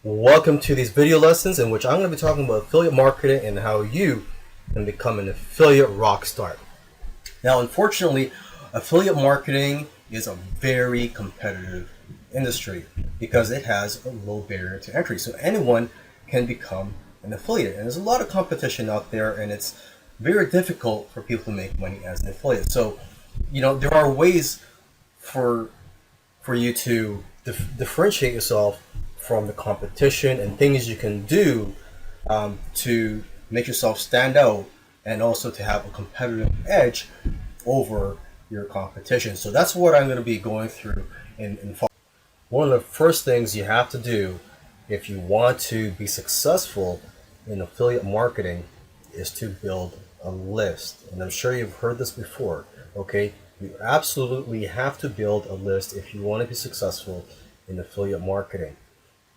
Welcome to these video lessons in which I'm going to be talking about affiliate marketing and how you can become an affiliate rock star. Now, unfortunately, affiliate marketing is a very competitive industry because it has a low barrier to entry. So anyone can become an affiliate. And there's a lot of competition out there, and it's very difficult for people to make money as an affiliate. So, there are ways for you to differentiate yourself from the competition and things you can do to make yourself stand out and also to have a competitive edge over your competition. So that's what I'm going to be going through in one of the first things you have to do if you want to be successful in affiliate marketing is to build a list. And I'm sure you've heard this before, okay? You absolutely have to build a list if you want to be successful in affiliate marketing,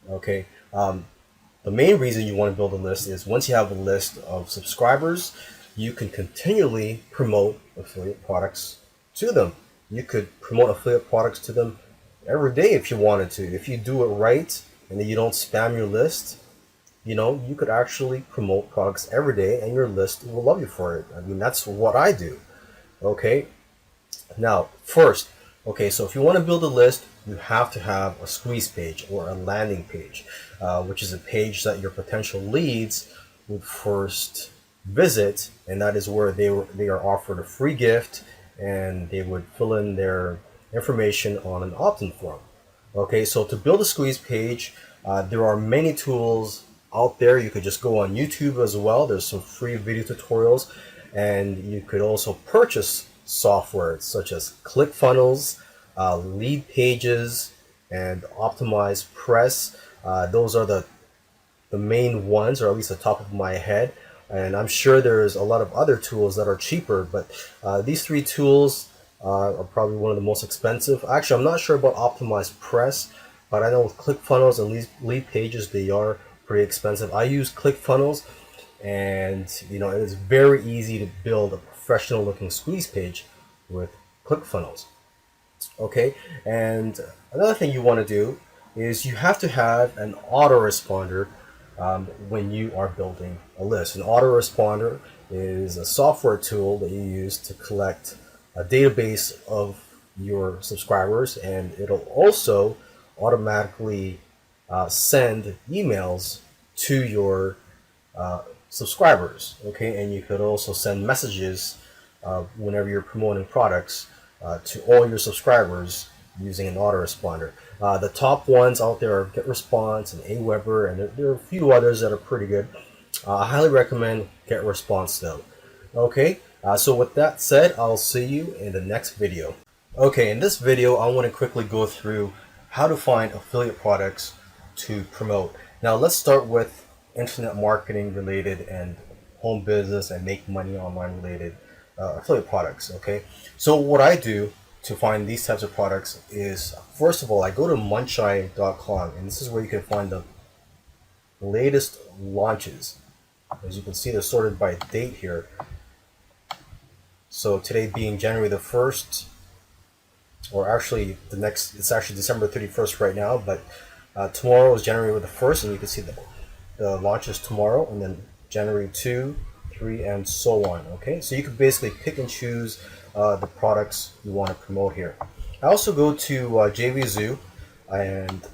okay? The main reason you want to build a list is once you have a list of subscribers, you can continually promote affiliate products to them. You could promote affiliate products to them every day if you wanted to. If you do it right and then you don't spam your list, you could actually promote products every day and your list will love you for it. I mean, that's what I do. Okay. Now, first, so if you want to build a list, you have to have a squeeze page or a landing page, which is a page that your potential leads would first visit, and that is where they are offered a free gift and they would fill in their information on an opt-in form. Okay, so to build a squeeze page, there are many tools out there. You could just go on YouTube as well. There's some free video tutorials, and you could also purchase software such as ClickFunnels, Lead Pages, and Optimize Press. Those are the main ones, or at least the top of my head. And I'm sure there's a lot of other tools that are cheaper, but these three tools are probably one of the most expensive. Actually, I'm not sure about Optimize Press, but I know with ClickFunnels and Lead Pages, they are pretty expensive. I use ClickFunnels, and it is very easy to build a professional looking squeeze page with ClickFunnels. Okay, and another thing you want to do is you have to have an autoresponder when you are building a list. An autoresponder is a software tool that you use to collect a database of your subscribers, and it'll also automatically send emails to your subscribers. Okay, and you could also send messages whenever you're promoting products to all your subscribers using an autoresponder. The top ones out there are GetResponse and Aweber, and there are a few others that are pretty good. I highly recommend GetResponse though. Okay, so with that said, I'll see you in the next video. Okay, in this video, I want to quickly go through how to find affiliate products to promote. Now, let's start with internet marketing related and home business and make money online related affiliate products. Okay, so what I do to find these types of products is, first of all, I go to muncheye.com, and this is where you can find the latest launches. As you can see, they're sorted by date here. So today being January the 1st, or actually it's actually December 31st right now, but tomorrow is January the 1st, and you can see the launches tomorrow, and then January 2, 3, and so on. Okay, so you can basically pick and choose the products you want to promote here. I also go to JVZoo, and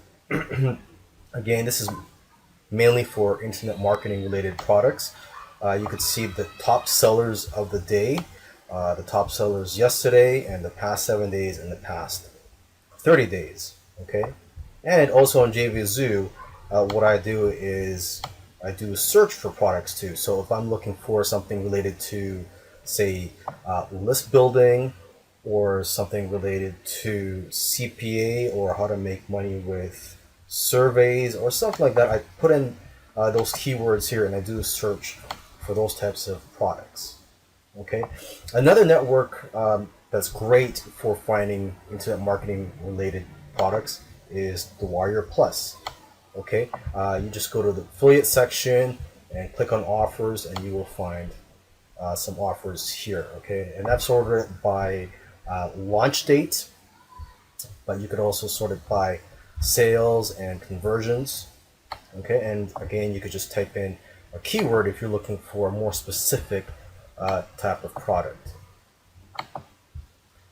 again, this is mainly for internet marketing related products. You could see the top sellers of the day, the top sellers yesterday, and the past 7 days, and the past 30 days. Okay, and also on JVZoo, what I do is I do a search for products too. So if I'm looking for something related to, say, list building, or something related to CPA, or how to make money with surveys, or something like that, I put in those keywords here and I do a search for those types of products. Okay, another network that's great for finding internet marketing related products is the Warrior Plus. Okay, you just go to the affiliate section and click on offers, and you will find some offers here. Okay, and that's sorted by launch date, but you could also sort it by sales and conversions. Okay, and again, you could just type in a keyword if you're looking for a more specific type of product.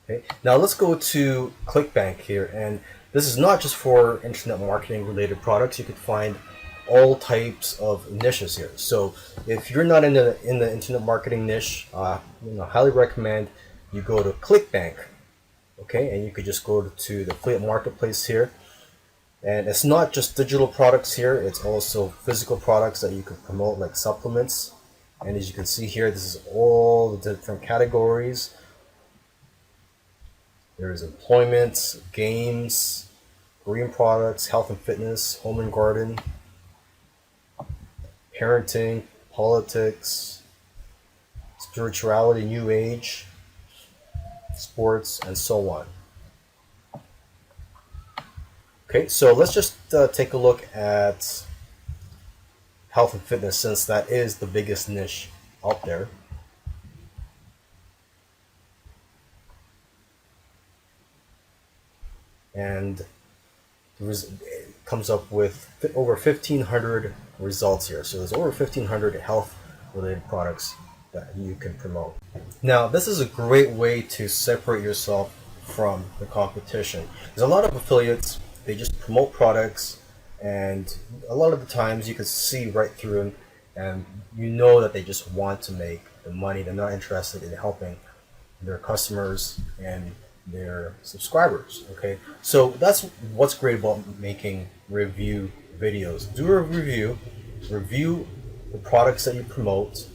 Okay, now let's go to ClickBank here, and this is not just for internet marketing related products. You could find all types of niches here. So if you're not in the internet marketing niche, highly recommend you go to ClickBank. Okay, and you could just go to the affiliate marketplace here. And it's not just digital products here, it's also physical products that you can promote, like supplements. And as you can see here, this is all the different categories. There is employment, games, green products, health and fitness, home and garden, parenting, politics, spirituality, new age, sports, and so on. Okay, so let's just take a look at health and fitness, since that is the biggest niche out there. And it comes up with over 1,500 results here. So there's over 1,500 health-related products that you can promote. Now, this is a great way to separate yourself from the competition. There's a lot of affiliates, they just promote products, and a lot of the times you can see right through them, and you know that they just want to make the money. They're not interested in helping their customers and their subscribers. Okay, so that's what's great about making review videos. Do a review the products that you promote,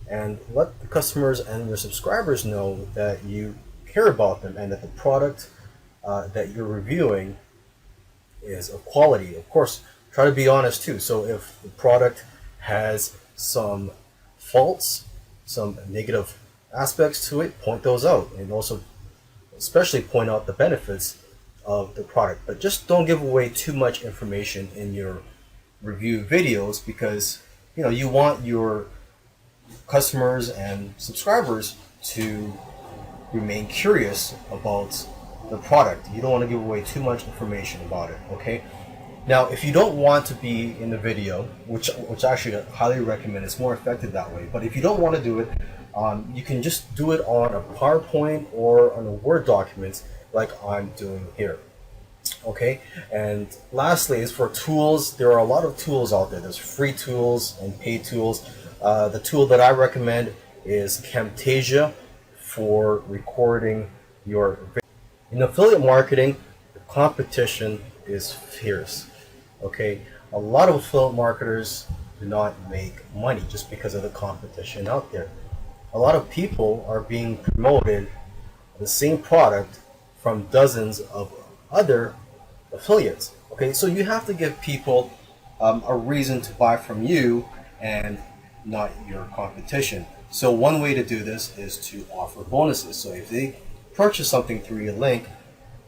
and let the customers and your subscribers know that you care about them and that the product that you're reviewing is of quality. Of course, try to be honest too. So if the product has some faults, some negative aspects to it, point those out, and also especially point out the benefits of the product. But just don't give away too much information in your review videos, because you want your customers and subscribers to remain curious about the product. You don't want to give away too much information about it. Okay, now if you don't want to be in the video, which actually I highly recommend, it's more effective that way, but if you don't want to do it, you can just do it on a PowerPoint or on a Word document like I'm doing here. Okay, and lastly is for tools. There are a lot of tools out there. There's free tools and paid tools. The tool that I recommend is Camtasia for recording your video. In affiliate marketing, the competition is fierce. Okay, a lot of affiliate marketers do not make money just because of the competition out there. A lot of people are being promoted the same product from dozens of other affiliates. Okay, so you have to give people a reason to buy from you and not your competition. So one way to do this is to offer bonuses. So if they purchase something through your link,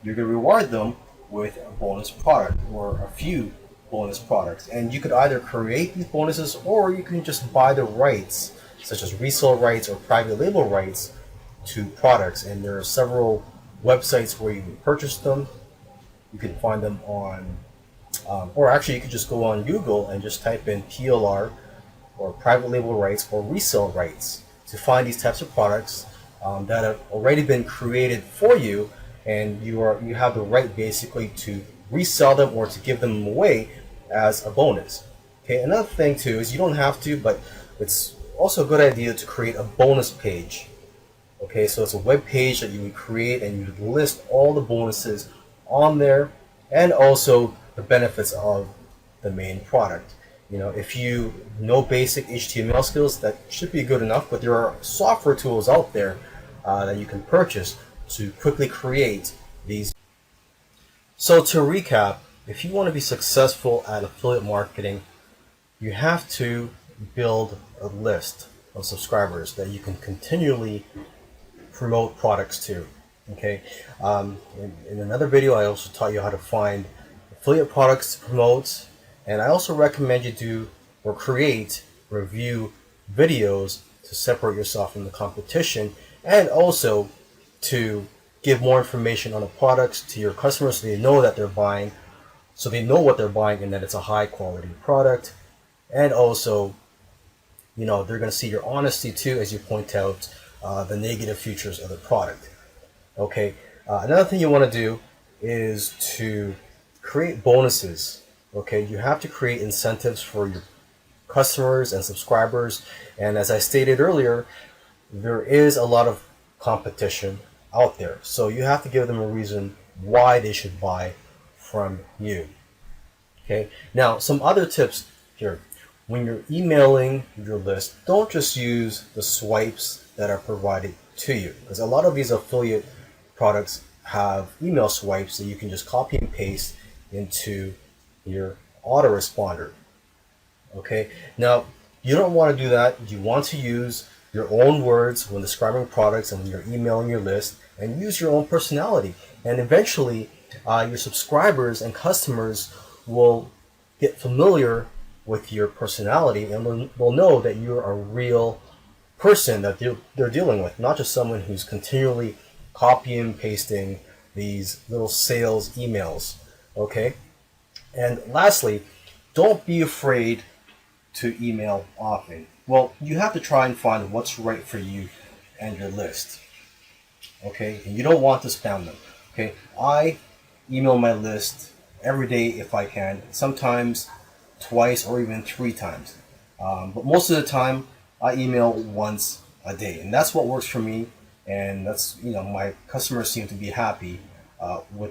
you're going to reward them with a bonus product or a few bonus products. And you could either create these bonuses, or you can just buy the rights, such as resale rights or private label rights to products. And there are several websites where you can purchase them. You can find them on, or actually you could just go on Google and just type in PLR or private label rights or resale rights to find these types of products that have already been created for you, and you have the right basically to resell them or to give them away as a bonus. Okay, another thing too is you don't have to, but it's also a good idea to create a bonus page. Okay, so it's a web page that you would create, and you would list all the bonuses on there and also the benefits of the main product. If you know basic HTML skills, that should be good enough, but there are software tools out there that you can purchase to quickly create these. So to recap, if you want to be successful at affiliate marketing, you have to build a list of subscribers that you can continually promote products to. Okay, in another video I also taught you how to find affiliate products to promote, and I also recommend you do or create review videos to separate yourself from the competition, and also to give more information on the products to your customers so they know that they're buying so they know what they're buying and that it's a high quality product. And also, they're going to see your honesty too as you point out the negative features of the product. Okay, another thing you want to do is to create bonuses. Okay, you have to create incentives for your customers and subscribers. And as I stated earlier, there is a lot of competition out there. So you have to give them a reason why they should buy from you. Okay, now some other tips here. When you're emailing your list, don't just use the swipes that are provided to you, because a lot of these affiliate products have email swipes that you can just copy and paste into your autoresponder. Okay, now you don't want to do that. You want to use your own words when describing products and when you're emailing your list, and use your own personality. And eventually, your subscribers and customers will get familiar with your personality and will know that you're a real person that they're dealing with, not just someone who's continually copying and pasting these little sales emails. Okay? And lastly, don't be afraid to email often. Well, you have to try and find what's right for you and your list. Okay? And you don't want to spam them. Okay? I email my list every day if I can, sometimes twice or even 3 times. But most of the time, I email once a day. And that's what works for me. And that's, my customers seem to be happy with